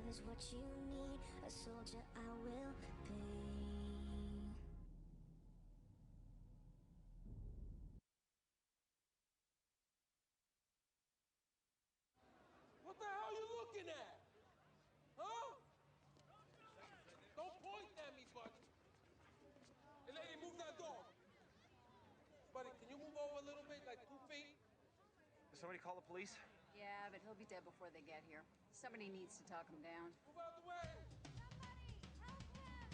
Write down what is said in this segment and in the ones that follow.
love is what you need. A soldier I will be. What the hell are you looking at? Huh? Don't point at me, buddy. Hey, lady, move that dog. Buddy, can you move over a little bit, like 2 feet? Did somebody call the police? Yeah, but he'll be dead before they get here. Somebody needs to talk him down. Move out the way. Somebody, help him!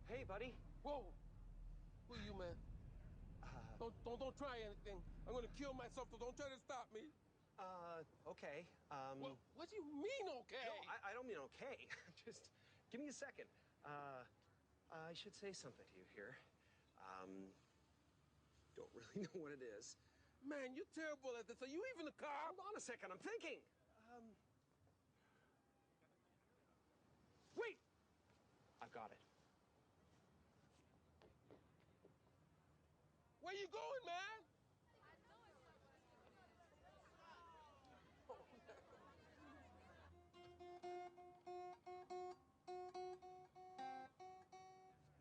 Hey, buddy. Whoa. Who are you, man? Don't try anything. I'm gonna kill myself, so don't try to stop me. Okay. What do you mean, okay? No, I don't mean okay. Just give me a second. I should say something to you here. Don't really know what it is. Man, you're terrible at this. Are you even a cop? Hold on a second, I'm thinking. Wait! I've got it. Where you going, man?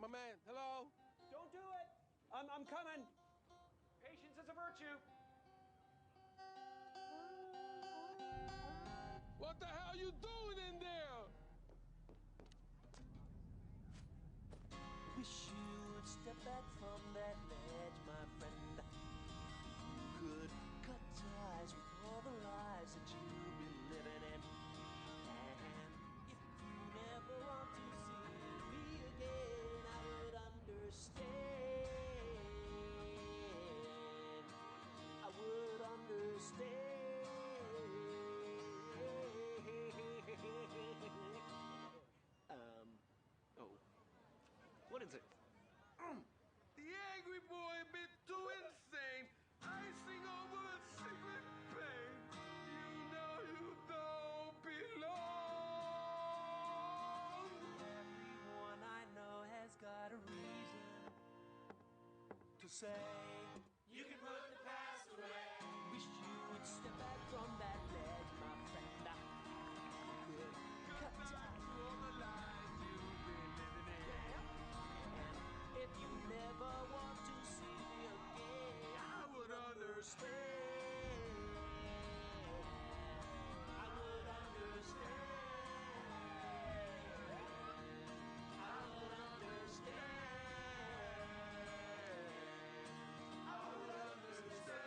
My man, hello? Don't do it! I'm coming. Patience is a virtue. What the hell you doing in there? Wish you would step back from that ledge, my friend. You could cut ties with all the lies that you've been living in. And if you never want to see me again, I would understand. I would understand. Oh. What is it? The angry boy a bit too insane. Icing over a secret pain. You know you don't belong. Everyone I know has got a reason to say You can put the past away. wish you would step back from that ledge, my friend. You could cut ties. All the lies you've been living in. And if you never want to see me again, I would understand. I would understand. I would understand. I would understand.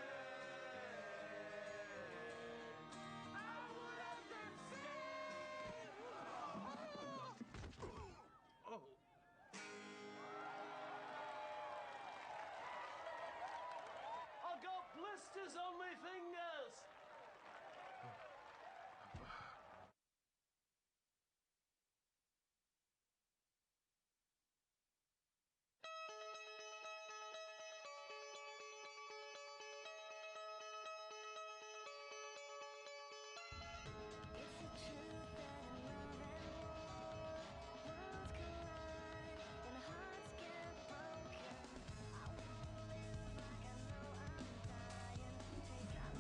I would understand. Oh. I got blisters on my fingers. It's the truth that in love and war, worlds collide and hearts get broken. I wanna live like I know I'm dying. Take out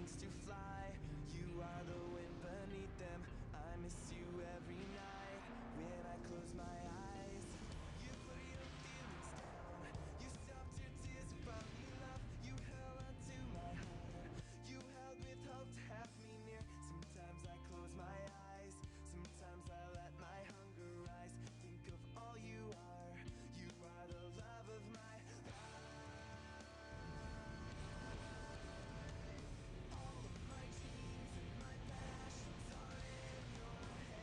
wings to fly. You are the wind beneath them. I miss you every night when I close my eyes. You put your feelings down. You stopped your tears and brought me love. You held onto my heart. You held with hope to have me near. Sometimes I close my eyes. Sometimes I let my hunger rise. Think of all you are. You are the love of my life. All of my dreams and my passions are in your hands.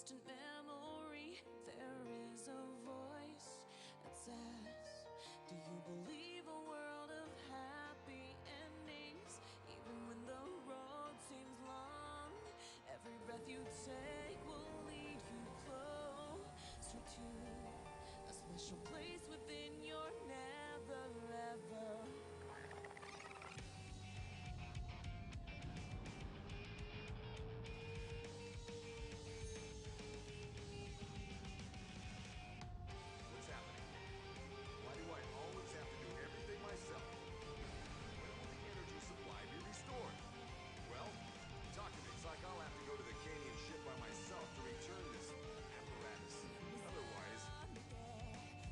distant memory, there is a voice that says, do you believe a world of happy endings? Even when the road seems long, every breath you take will lead you closer to a special place within your never ever. What's happening? Why do I always have to do everything myself? When will the energy supply be restored? Well, talk to me. It's like I'll have to go to the Canyon ship by myself to return this apparatus. Otherwise,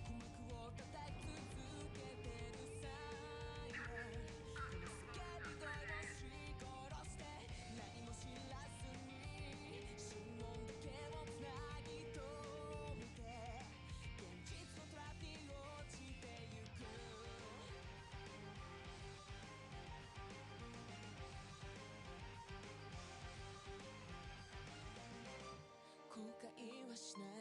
鼓膜を叩き続けてるさこの叫び声をし殺して何も知らずに指紋だけをつなぎ止めて現実のトラックに落ちてゆく後悔はしない